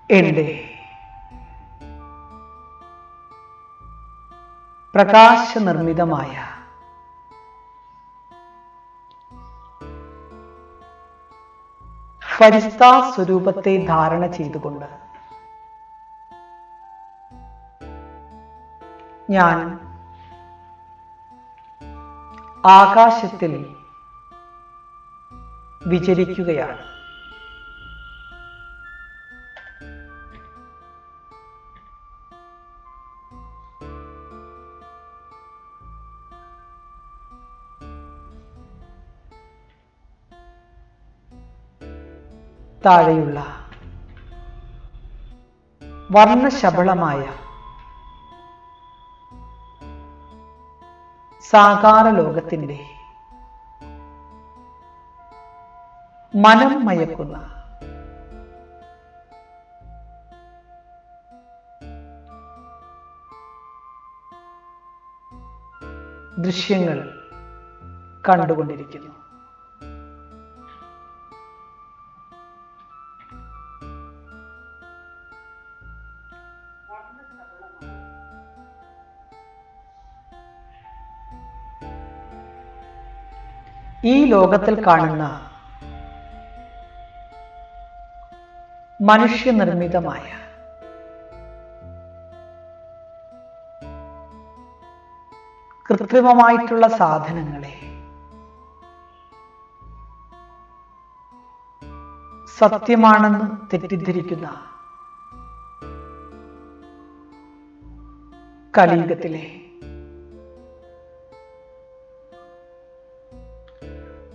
എൻ്റെ പ്രകാശനിർമ്മിതമായ ഫരിസ്താ സ്വരൂപത്തെ ധാരണ ചെയ്തുകൊണ്ട് ഞാൻ ആകാശത്തിൽ വിചരിക്കുകയാണ്. താഴെയുള്ള വർണ്ണശബളമായ സാകാര ലോകത്തിന്റെ മനം മയക്കുന്ന ദൃശ്യങ്ങൾ കണ്ടുകൊണ്ടിരിക്കുന്നു. ഈ ലോകത്തിൽ കാണുന്ന മനുഷ്യനിർമ്മിതമായ കൃത്രിമമായിട്ടുള്ള സാധനങ്ങളെ സത്യമാണെന്ന് തെറ്റിദ്ധരിക്കുന്ന കലിയുഗത്തിലെ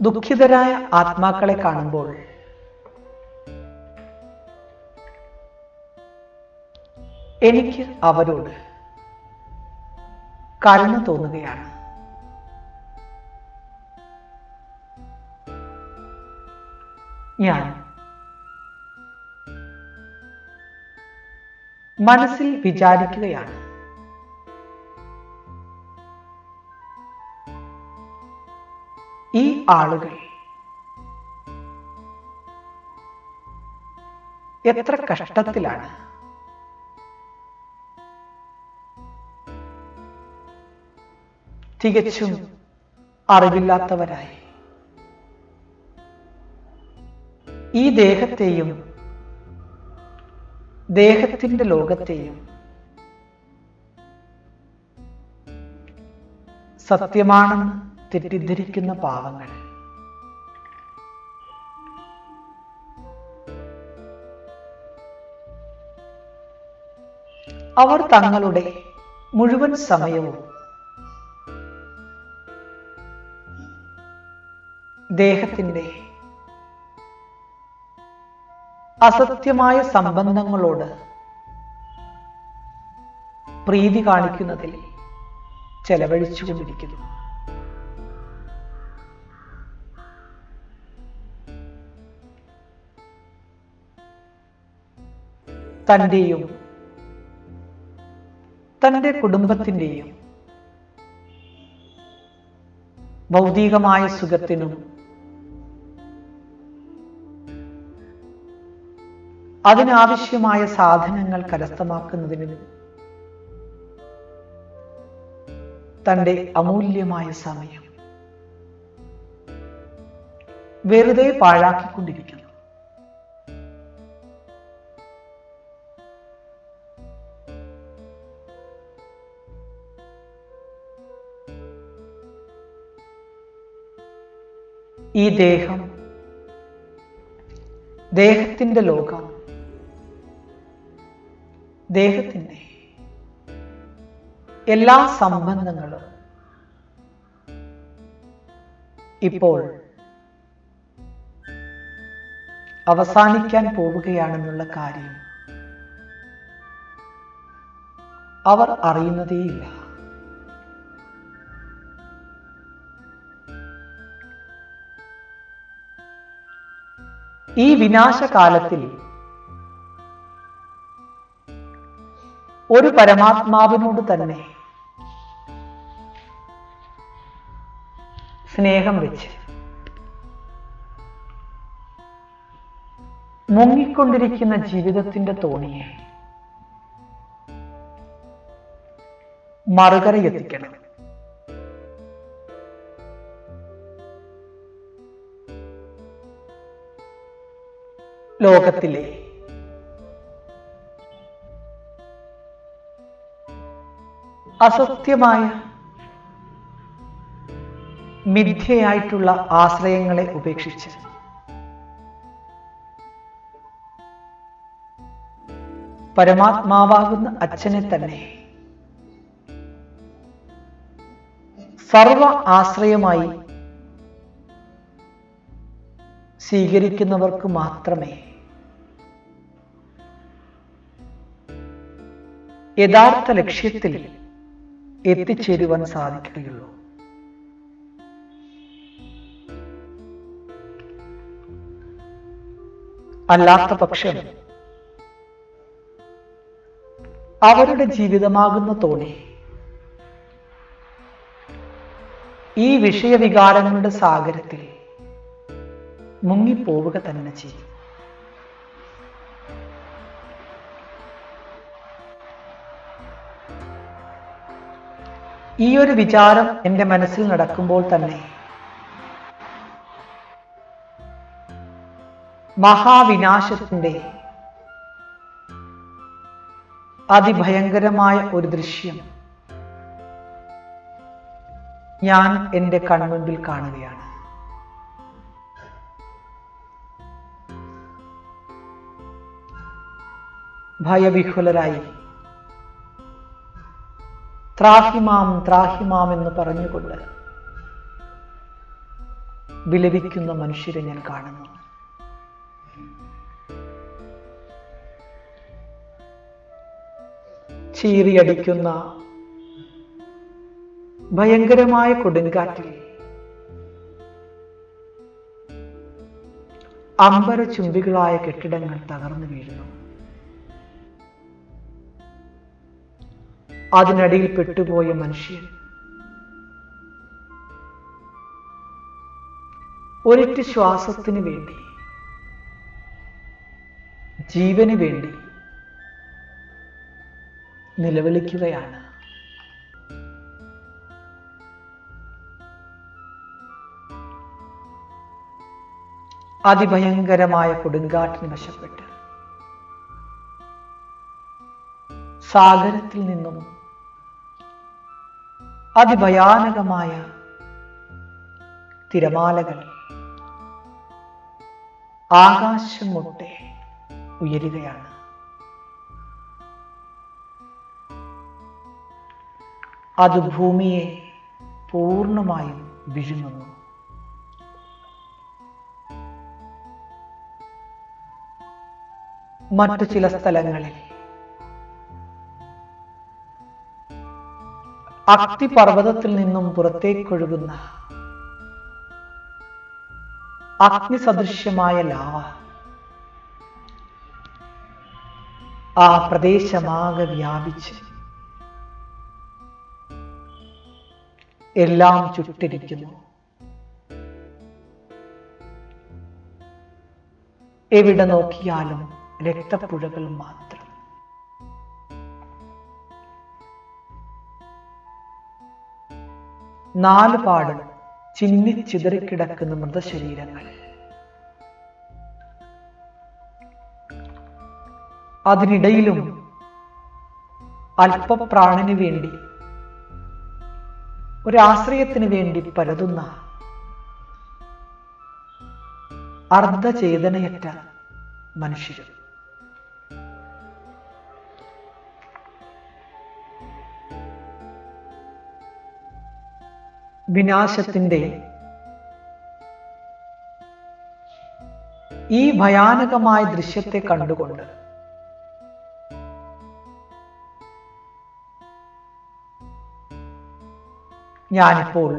ദുഃഖിതരായ ആത്മാക്കളെ കാണുമ്പോൾ എനിക്ക് അവരോട് കരുണ തോന്നുകയാണ്. ഞാൻ മനസ്സിൽ വിചാരിക്കുകയാണ്, ഈ ആളുകൾ എത്ര കഷ്ടത്തിലാണ്. തികച്ചും അറിവില്ലാത്തവരായി ഈ ദേഹത്തെയും ദേഹത്തിന്റെ ലോകത്തെയും സത്യമാണെന്ന് തെറ്റിദ്ധരിക്കുന്ന പാവങ്ങൾ. അവർ തങ്ങളുടെ മുഴുവൻ സമയവും ദേഹത്തിന്റെ അസത്യമായ സംബന്ധങ്ങളോട് പ്രീതി കാണിക്കുന്നതിൽ ചെലവഴിച്ചുകൊണ്ടിരിക്കുന്നു. തന്റെയും തന്റെ കുടുംബത്തിന്റെയും ഭൗതികമായ സുഖത്തിനും അതിനാവശ്യമായ സാധനങ്ങൾ കരസ്ഥമാക്കുന്നതിനും തന്റെ അമൂല്യമായ സമയം വെറുതെ പാഴാക്കിക്കൊണ്ടിരിക്കുന്നു. ഈ ദേഹം, ദേഹത്തിന്റെ ലോകം, ദേഹത്തിന്റെ എല്ലാ സംബന്ധങ്ങളും ഇപ്പോൾ അവസാനിക്കാൻ പോവുകയാണെന്നുള്ള കാര്യം അവർ അറിയുന്നതേയില്ല. ഈ വിനാശകാലത്തിൽ ഒരു പരമാത്മാവിനോട് തന്നെ സ്നേഹം വെച്ച് മുങ്ങിക്കൊണ്ടിരിക്കുന്ന ജീവിതത്തിന്റെ തോണിയെ മറുകരയെത്തിക്കണം. ലോകത്തിലെ അസത്യമായ മിഥ്യയായിട്ടുള്ള ആശ്രയങ്ങളെ ഉപേക്ഷിച്ച് പരമാത്മാവാകുന്ന അച്ഛനെ തന്നെ സർവ ആശ്രയമായി സ്വീകരിക്കുന്നവർക്ക് മാത്രമേ യഥാർത്ഥ ലക്ഷ്യത്തിൽ എത്തിച്ചേരുവാൻ സാധിക്കുകയുള്ളൂ. അല്ലാത്ത പക്ഷം അവരുടെ ജീവിതമാകുന്ന തോണി ഈ വിഷയവികാരങ്ങളുടെ സാഗരത്തിൽ മുങ്ങിപ്പോവുക തന്നെ ചെയ്യും. ഈ ഒരു വിചാരം എൻ്റെ മനസ്സിൽ നടക്കുമ്പോൾ തന്നെ മഹാവിനാശത്തിന്റെ അതിഭയങ്കരമായ ഒരു ദൃശ്യം ഞാൻ എൻ്റെ കൺമുൻപിൽ കാണുകയാണ്. ഭയവിഹ്വലരായി ത്രാഹിമാം ത്രാഹിമാം എന്ന് പറഞ്ഞുകൊണ്ട് വിലപിക്കുന്ന മനുഷ്യരെ ഞാൻ കാണുന്നു. ചീറിയടിക്കുന്ന ഭയങ്കരമായ കൊടുങ്കാറ്റിൽ അമ്പരചുംബികളായ കെട്ടിടങ്ങൾ തകർന്നു വീഴുന്നു. അതിനടിയിൽ പെട്ടുപോയ മനുഷ്യൻ ഒരൊറ്റ ശ്വാസത്തിന് വേണ്ടി, ജീവന് വേണ്ടി നിലവിളിക്കുകയാണ്. അതിഭയങ്കരമായ കൊടുങ്കാറ്റിന് വശപ്പെട്ട് സാഗരത്തിൽ നിന്നും അതിഭയാനകമായ തിരമാലകൾ ആകാശം മുട്ടെ ഉയരുകയാണ്. അത് ഭൂമിയെ പൂർണ്ണമായും വിഴുങ്ങുന്നു. മറ്റു ചില സ്ഥലങ്ങളിൽ അഗ്നിപർവ്വതത്തിൽ നിന്നും പുറത്തേക്കൊഴുകുന്ന അഗ്നിസദൃശ്യമായ ലാവ ആ പ്രദേശമാകെ വ്യാപിച്ച് എല്ലാം ചുട്ടിരിക്കുന്നു. എവിടെ നോക്കിയാലും രക്തപ്പുഴകൾ മാത്രം. നാലുപാടും ചിന്നിച്ചിതറിക്കിടക്കുന്ന മൃതശരീരങ്ങൾ. അതിനിടയിലും അല്പപ്രാണന് വേണ്ടി, ഒരാശ്രയത്തിന് വേണ്ടി പരതുന്ന അർദ്ധചേതനയറ്റ മനുഷ്യരും. വിനാശത്തിന്റെ ഈ ഭയാനകമായ ദൃശ്യത്തെ കണ്ടുകൊണ്ട് ഞാനിപ്പോൾ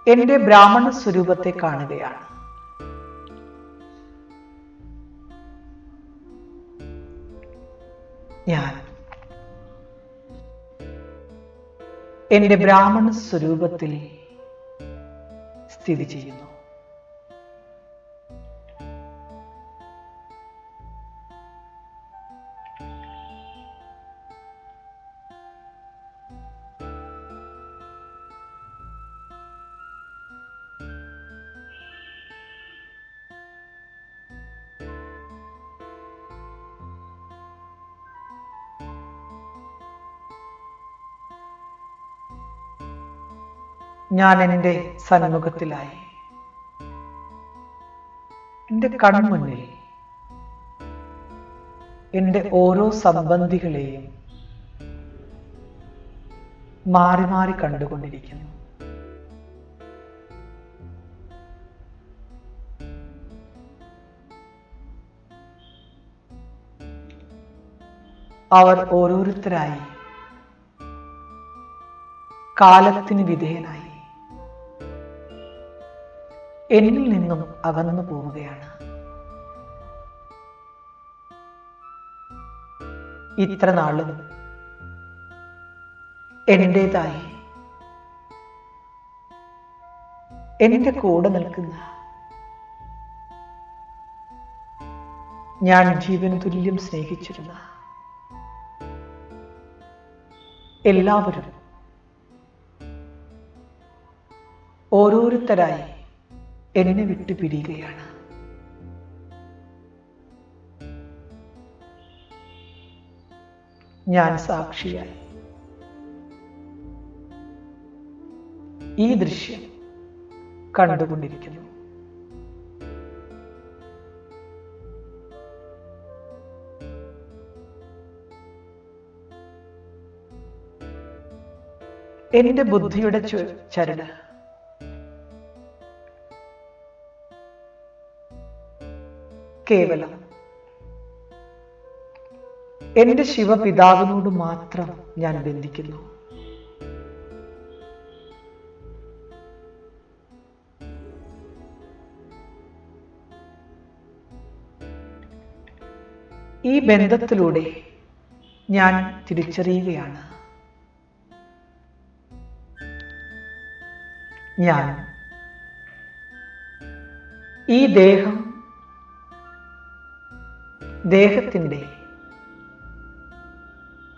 എൻ്റെ ബ്രാഹ്മണ സ്വരൂപത്തെ കാണുകയാണ്. ഞാൻ എൻ്റെ ബ്രാഹ്മണ സ്വരൂപത്തിൽ സ്ഥിതി ചെയ്യുന്നു. ഞാൻ എൻ്റെ സന്മുഖത്തിലായി. എൻ്റെ കൺമുന്നിൽ എൻ്റെ ഓരോ സംബന്ധികളെയും മാറി മാറി കണ്ടുകൊണ്ടിരിക്കുന്നു. അവർ ഓരോരുത്തരായി കാലത്തിന് വിധേയനായി എന്നിൽ നിന്നും അകന്നു പോവുകയാണ്. ഇത്ര നാളും എന്റേതായി എന്റെ കൂടെ നിൽക്കുന്ന, ഞാൻ ജീവന് തുല്യം സ്നേഹിച്ചിരുന്ന എല്ലാവരും ഓരോരുത്തരായി എന്നെ വിട്ടു പിരിയുകയാണ്. ഞാൻ സാക്ഷിയായി ഈ ദൃശ്യം കണ്ടുകൊണ്ടിരിക്കുന്നു. എന്റെ ബുദ്ധിയുടെ ചരട് കേവലം എന്റെ ശിവപിതാവിനോട് മാത്രം ഞാൻ ബന്ധിക്കുന്നു. ഈ ബന്ധത്തിലൂടെ ഞാൻ തിരിച്ചറിയുകയാണ്, ഞാൻ ഈ ദേഹത്തിന്റെ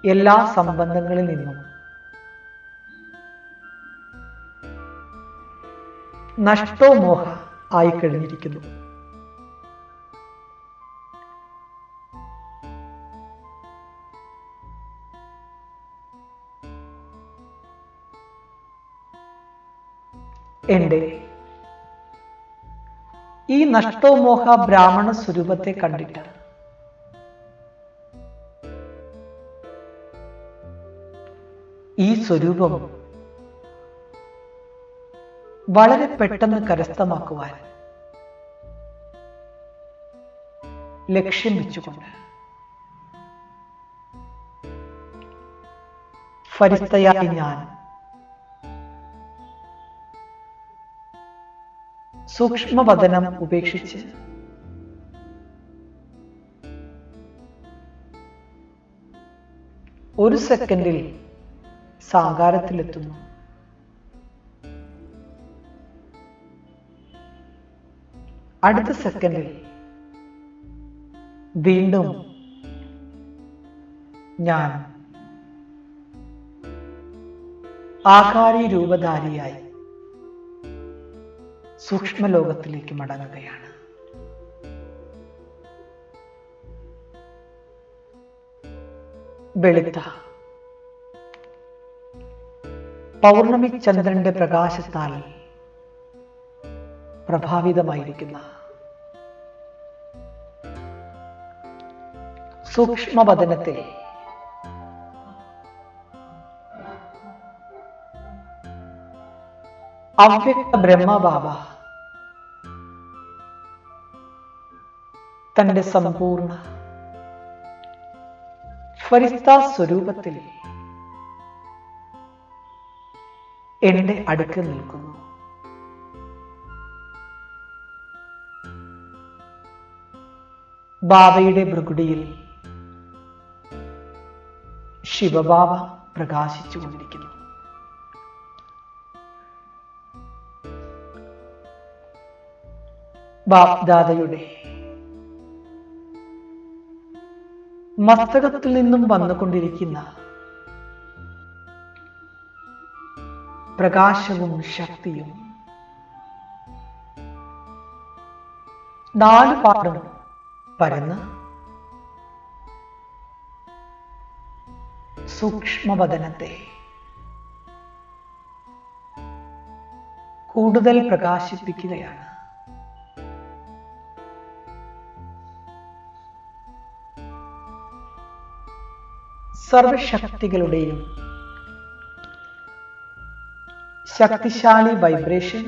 എല്ലാ സംബന്ധങ്ങളിൽ നിന്നും നഷ്ടോമോഹ ആയി കഴിഞ്ഞിരിക്കുന്നു. എന്റെ ഈ നഷ്ടോമോഹ ബ്രാഹ്മണ സ്വരൂപത്തെ കണ്ടിട്ട് ഈ സ്വരൂപം വളരെ പെട്ടെന്ന് കരസ്ഥമാക്കുവാൻ ലക്ഷ്യം വെച്ചുകൊണ്ട് ഫരിസ്തയായി ഞാൻ സൂക്ഷ്മവദനം ഉപേക്ഷിച്ച് ഒരു സെക്കൻഡിൽ സാകാരത്തിലെത്തുന്നു. അടുത്ത സെക്കൻഡിൽ വീണ്ടും ഞാൻ ആകാരി രൂപധാരിയായി സൂക്ഷ്മലോകത്തിലേക്ക് മടങ്ങുകയാണ്. വെളുത്ത പൗർണമി ചന്ദ്രന്റെ പ്രകാശത്താൽ പ്രഭാവിതമായിരിക്കുന്ന സൂക്ഷ്മവദനത്തെ അവ്യക്ത ബ്രഹ്മബാബ തന്റെ സമ്പൂർണ്ണ ഫരിസ്ത സ്വരൂപത്തിൽ എന്റെ അടുക്കൽ നിൽക്കുന്നു. ബാബയുടെ ഭൃകുടിയിൽ ശിവബാബ പ്രകാശിച്ചുകൊണ്ടിരിക്കുന്നു. ബാപ്ദാദയുടെ മസ്തകത്തിൽ നിന്നും വന്നുകൊണ്ടിരിക്കുന്ന പ്രകാശവും ശക്തിയും നാല് പാടും പരന്ന് സൂക്ഷ്മവദനത്തെ കൂടുതൽ പ്രകാശിപ്പിക്കുകയാണ്. സർവശക്തികളുടെയും ശക്തിശാലി വൈബ്രേഷൻ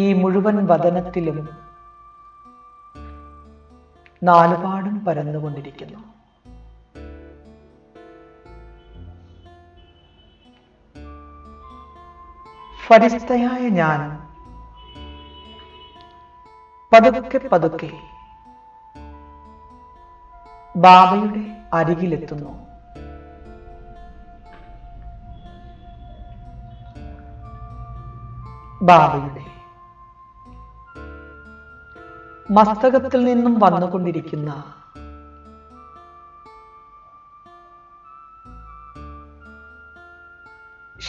ഈ മുഴുവൻ വദനത്തിലും നാലുപാടും പരന്നുകൊണ്ടിരിക്കുന്നു. ഫരിസ്തയായ ഞാൻ പതുക്കെ പതുക്കെ ബാബയുടെ അരികിലെത്തുന്നു. ബാബയുടെ മസ്തകത്തിൽ നിന്നും വന്നുകൊണ്ടിരിക്കുന്ന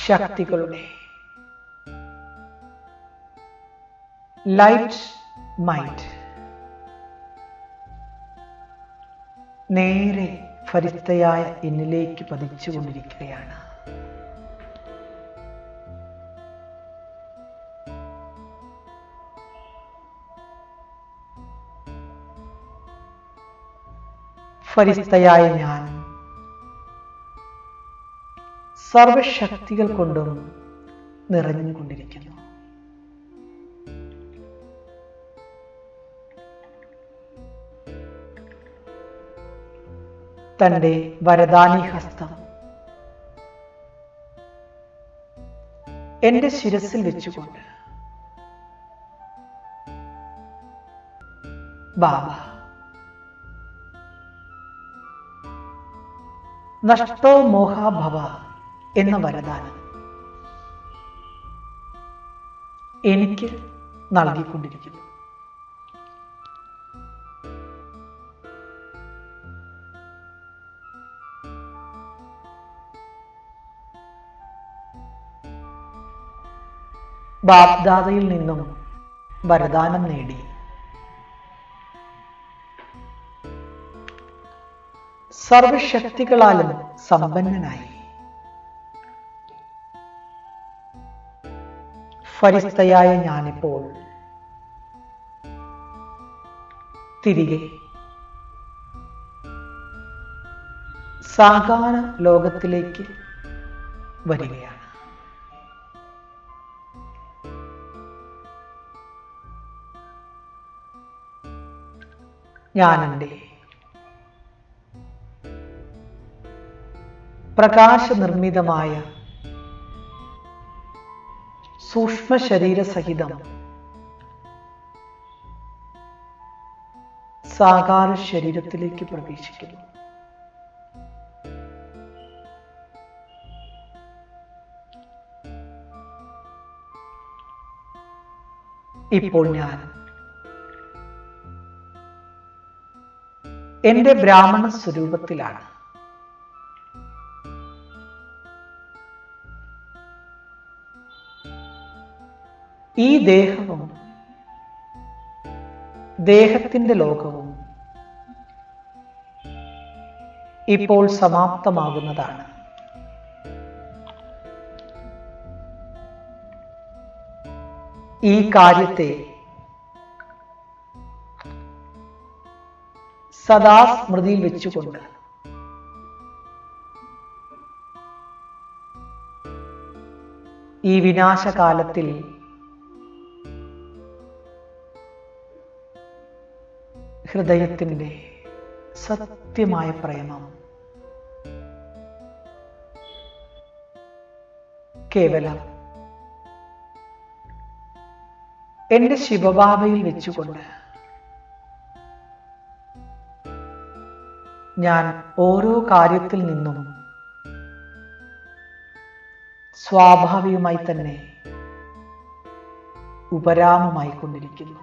ശക്തികളുടെ ലൈറ്റ് മൈൻഡ് നേരെ ഫരിസ്തയായ എന്നിലേക്ക് പതിച്ചുകൊണ്ടിരിക്കുകയാണ്. ഫരിസ്തയായ ഞാൻ സർവശക്തികൾ കൊണ്ടും നിറഞ്ഞുകൊണ്ടിരിക്കുന്നു. തന്റെ വരദാനി ഹസ്തം എന്റെ ശിരസിൽ വെച്ചുകൊണ്ട് ബാബ നഷ്ടോ മോഹാഭവ എന്ന വരദാനം എനിക്ക് നൽകിക്കൊണ്ടിരിക്കുന്നു. ബാപ്ദാദയിൽ നിന്നും വരദാനം നേടി സർവശക്തികളാലും സമ്പന്നനായി ഫരിസ്തയായ ഞാനിപ്പോൾ തിരികെ സാകാര ലോകത്തിലേക്ക് വരികയാണ്. ഞാൻ എൻ്റെ പ്രകാശനിർമ്മിതമായ സൂക്ഷ്മ ശരീരസഹിതം സാകാര ശരീരത്തിലേക്ക് പ്രവേശിക്കുന്നു. ഇപ്പോൾ ഞാൻ എന്റെ ബ്രാഹ്മണ സ്വരൂപത്തിലാണ്. ഈ ദേഹവും ദേഹത്തിന്റെ ലോകവും ഇപ്പോൾ സമാപ്തമാകുന്നതാണ്. ഈ കാര്യത്തെ സദാ സ്മൃതിയിൽ വെച്ചുകൊണ്ട് ഈ വിനാശകാലത്തിൽ ഹൃദയത്തിന്റെ സത്യമായ പ്രേമം കേവലം എന്റെ ശിവബാബയിൽ വെച്ചുകൊണ്ട് ഞാൻ ഓരോ കാര്യത്തിൽ നിന്നും സ്വാഭാവികമായി തന്നെ ഉപരാമമായി കൊണ്ടിരിക്കുന്നു.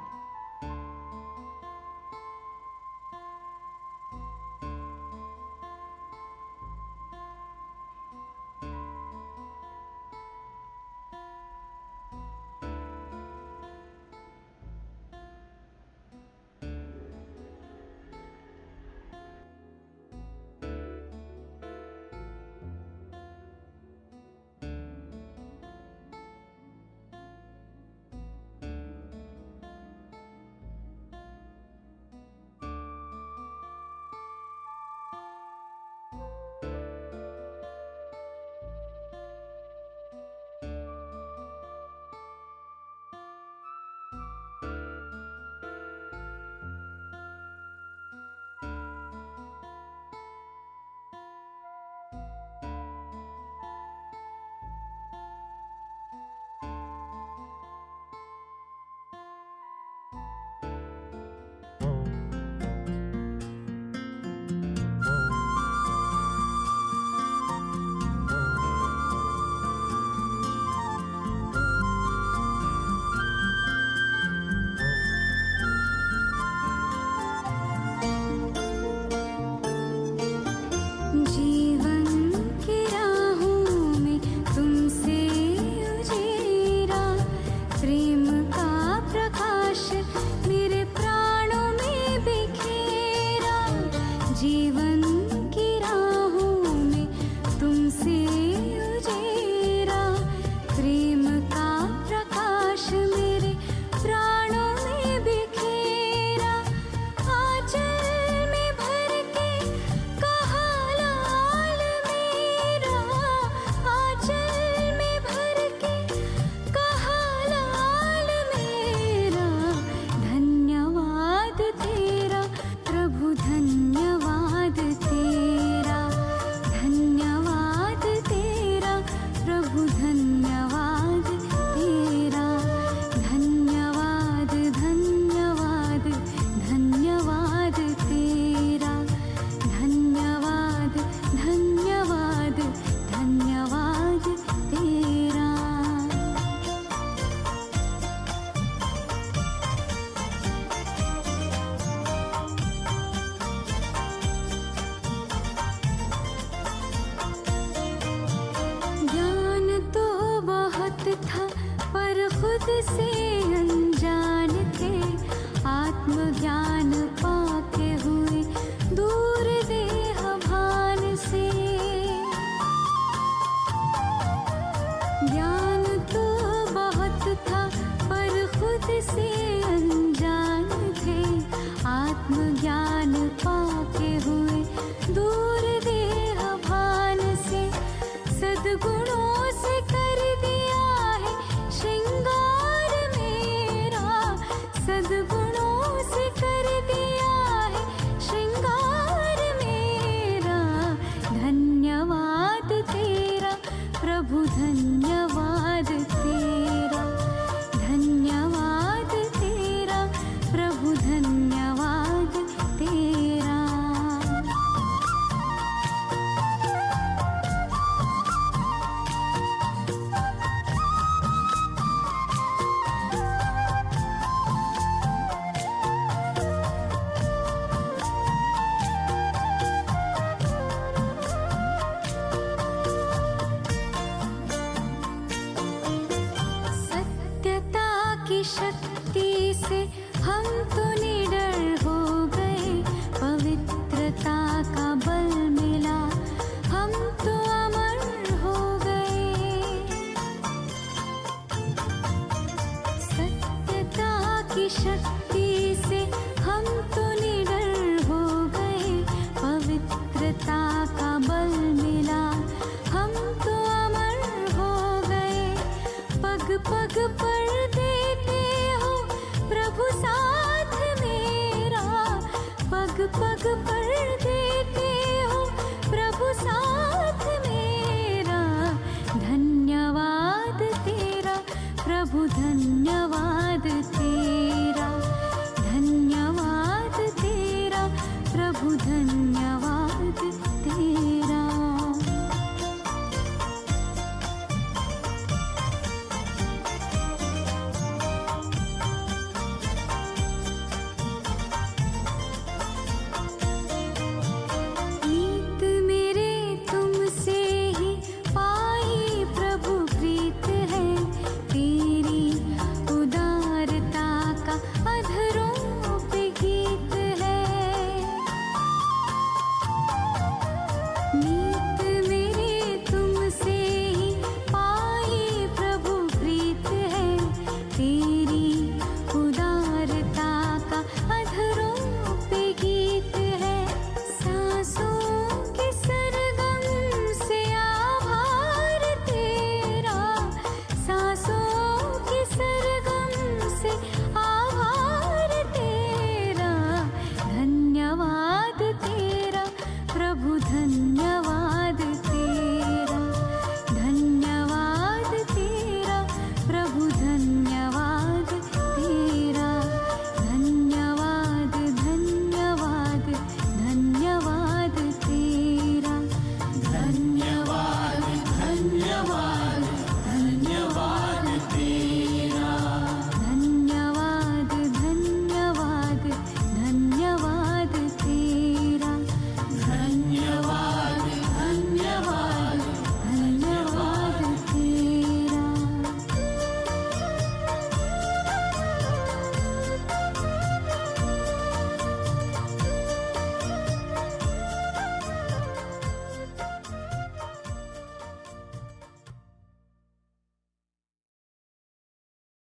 से